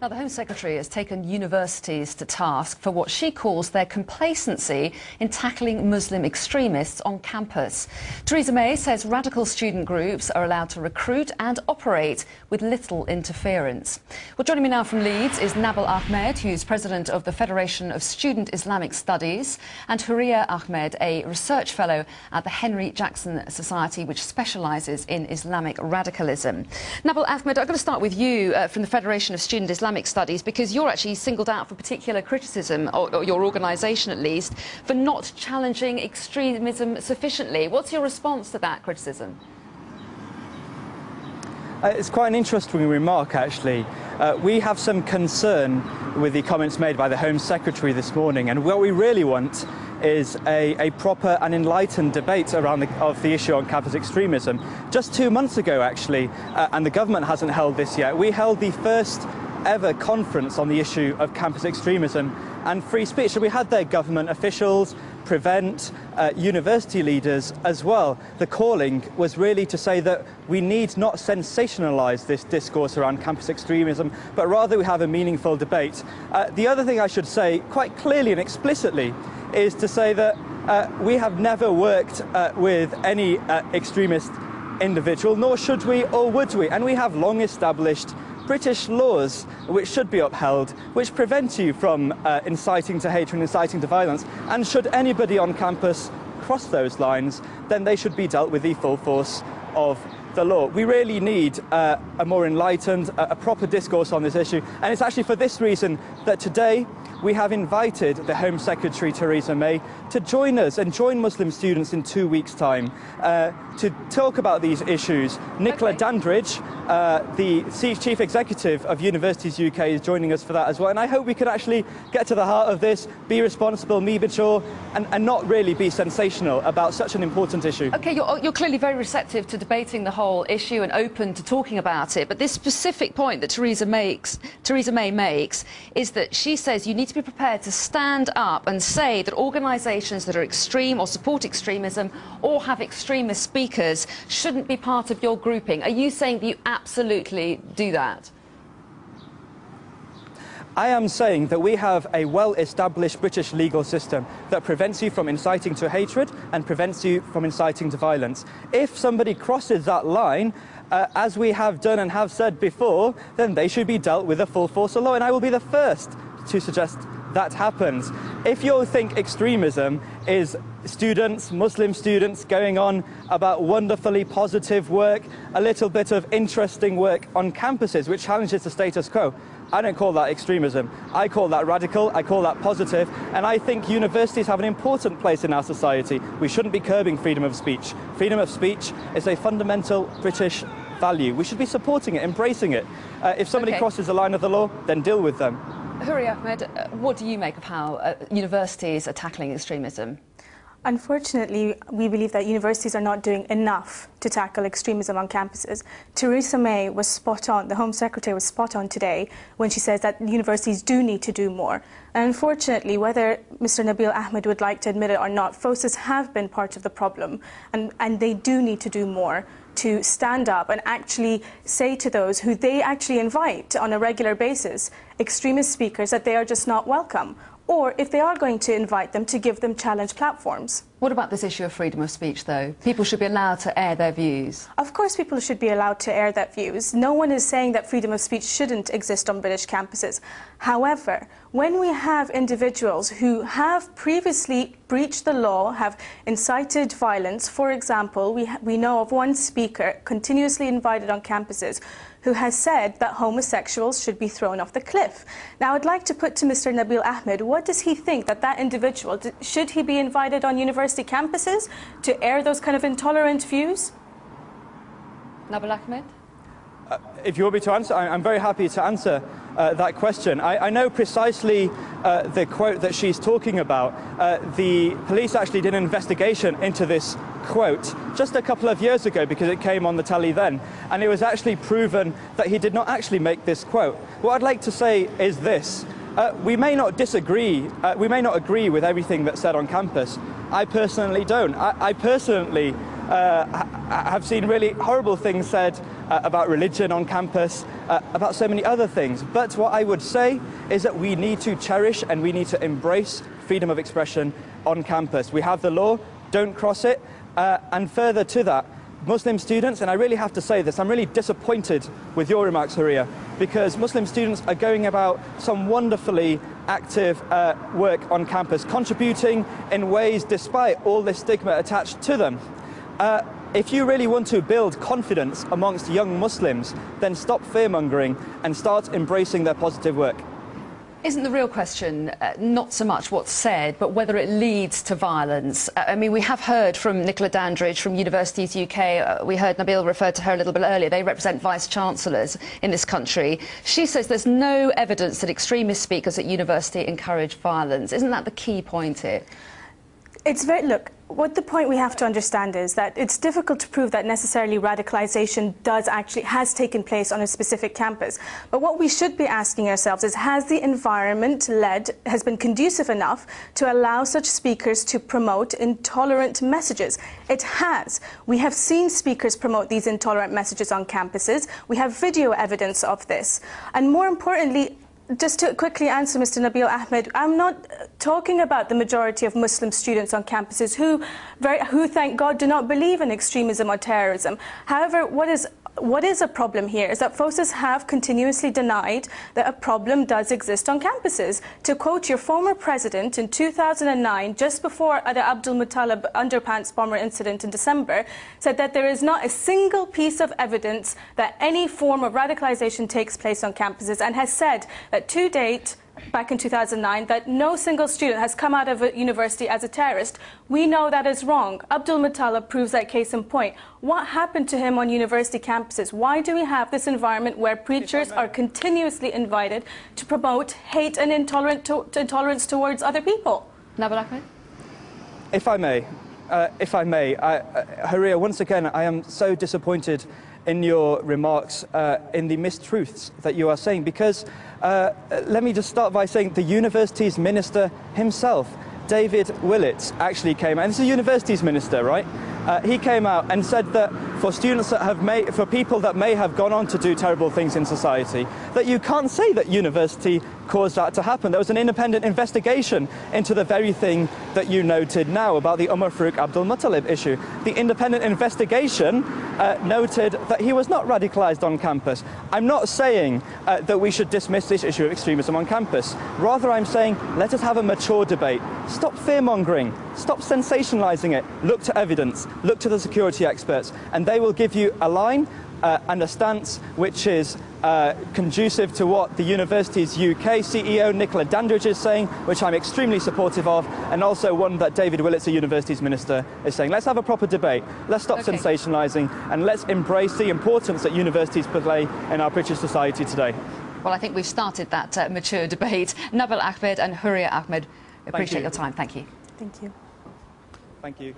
Now, the Home Secretary has taken universities to task for what she calls their complacency in tackling Muslim extremists on campus. Theresa May says radical student groups are allowed to recruit and operate with little interference. Well, joining me now from Leeds is Nabil Ahmed, who's president of the Federation of Student Islamic Studies, and Huria Ahmed, a research fellow at the Henry Jackson Society, which specialises in Islamic radicalism. Nabil Ahmed, I'm going to start with you from the Federation of Student Islamic Studies, because you're actually singled out for particular criticism, or your organisation at least, for not challenging extremism sufficiently. What's your response to that criticism? It's quite an interesting remark, actually. We have some concern with the comments made by the Home Secretary this morning, and what we really want is a proper and enlightened debate around the issue on campus extremism. Just 2 months ago, actually, and the government hasn't held this yet, we held the first ever conference on the issue of campus extremism and free speech. So we had their government officials, Prevent, university leaders as well. The calling was really to say that we need not sensationalise this discourse around campus extremism, but rather we have a meaningful debate. The other thing I should say quite clearly and explicitly is to say that we have never worked with any extremist individual, nor should we or would we, and we have long established British laws which should be upheld, which prevent you from inciting to hatred and inciting to violence. And should anybody on campus cross those lines, then they should be dealt with the full force of the law. We really need a more enlightened, a proper discourse on this issue. And it's actually for this reason that today we have invited the Home Secretary, Theresa May, to join us and join Muslim students in 2 weeks' time to talk about these issues. Nicola Dandridge, the Chief Executive of Universities UK, is joining us for that as well. And I hope we can actually get to the heart of this, be responsible, be mature, and not really be sensational about such an important issue. OK, you're clearly very receptive to debating the whole issue and open to talking about it. But this specific point that Theresa May makes is that she says you need to be prepared to stand up and say that organisations that are extreme or support extremism or have extremist speakers shouldn't be part of your grouping. Are you saying that you absolutely do that? I am saying that we have a well-established British legal system that prevents you from inciting to hatred and prevents you from inciting to violence. If somebody crosses that line, as we have done and have said before, then they should be dealt with the full force of law, and I will be the first to suggest that happens. If you think extremism is students, Muslim students, going on about wonderfully positive work, a little bit of interesting work on campuses which challenges the status quo, I don't call that extremism. I call that radical, I call that positive, and I think universities have an important place in our society. We shouldn't be curbing freedom of speech. Freedom of speech is a fundamental British value. We should be supporting it, embracing it. If somebody crosses the line of the law, then deal with them. Huria Ahmed, what do you make of how universities are tackling extremism? Unfortunately, we believe that universities are not doing enough to tackle extremism on campuses. Theresa May was spot on, the Home Secretary was spot on today when she says that universities do need to do more. And unfortunately, whether Mr. Nabil Ahmed would like to admit it or not, FOSIS have been part of the problem, and they do need to do more to stand up and actually say to those who they actually invite on a regular basis, extremist speakers, that they are just not welcome. Or if they are going to invite them, to give them challenge platforms. What about this issue of freedom of speech, though? People should be allowed to air their views. Of course people should be allowed to air their views. No one is saying that freedom of speech shouldn't exist on British campuses. However, when we have individuals who have previously breached the law, have incited violence, for example, we know of one speaker continuously invited on campuses who has said that homosexuals should be thrown off the cliff. Now, I'd like to put to Mr. Nabil Ahmed, what does he think that individual, should he be invited on university campuses to air those kind of intolerant views? Nabil Ahmed? If you want me to answer, I'm very happy to answer that question. I know precisely the quote that she's talking about. The police actually did an investigation into this quote just a couple of years ago because it came on the telly then, and it was actually proven that he did not actually make this quote. What I'd like to say is this. We may not disagree, we may not agree with everything that's said on campus. I personally don't. I personally have seen really horrible things said about religion on campus, about so many other things. But what I would say is that we need to cherish and we need to embrace freedom of expression on campus. We have the law, don't cross it, and further to that, Muslim students, and I really have to say this, I'm really disappointed with your remarks, Huria, because Muslim students are going about some wonderfully active work on campus, contributing in ways despite all this stigma attached to them. If you really want to build confidence amongst young Muslims, then stop fear-mongering and start embracing their positive work. Isn't the real question not so much what's said, but whether it leads to violence? I mean, we have heard from Nicola Dandridge from Universities UK. We heard Nabil refer to her a little bit earlier. They represent vice-chancellors in this country. She says there's no evidence that extremist speakers at university encourage violence. Isn't that the key point here? Look, what the point we have to understand is that it's difficult to prove that necessarily radicalization has taken place on a specific campus. But what we should be asking ourselves is, has the environment has been conducive enough to allow such speakers to promote intolerant messages? It has. We have seen speakers promote these intolerant messages on campuses. We have video evidence of this. And more importantly, just to quickly answer Mr. Nabil Ahmed, I'm not talking about the majority of Muslim students on campuses who, thank God, do not believe in extremism or terrorism. However, what is a problem here is that FOSIS have continuously denied that a problem does exist on campuses. To quote your former president in 2009, just before the Abdul Muttalib underpants bomber incident in December, said that there is not a single piece of evidence that any form of radicalization takes place on campuses, and has said that to date, back in 2009, that no single student has come out of a university as a terrorist. We know that is wrong. Abdul Muttalib proves that case in point. What happened to him on university campuses? Why do we have this environment where preachers are continuously invited to promote hate and intolerance towards other people? Nabil Ahmed? If I may, Huria, once again, I am so disappointed in your remarks, in the mistruths that you are saying, because let me just start by saying the university's minister himself, David Willits, actually came out, and this is a university's minister, right? He came out and said that for students that for people that may have gone on to do terrible things in society, that you can't say that university caused that to happen. There was an independent investigation into the very thing that you noted now about the Umar Farouk Abdul Muttalib issue. The independent investigation noted that he was not radicalized on campus. I'm not saying that we should dismiss this issue of extremism on campus. Rather, I'm saying let us have a mature debate. Stop fear-mongering. Stop sensationalizing it. Look to evidence. Look to the security experts, and they will give you a line and a stance which is conducive to what the university's UK CEO Nicola Dandridge is saying, which I'm extremely supportive of, and also one that David Willits, the university's minister, is saying. Let's have a proper debate. Let's stop sensationalising, and let's embrace the importance that universities play in our British society today. Well, I think we've started that mature debate. Nabil Ahmed and Huria Ahmed, appreciate your time. Thank you. Thank you. Thank you.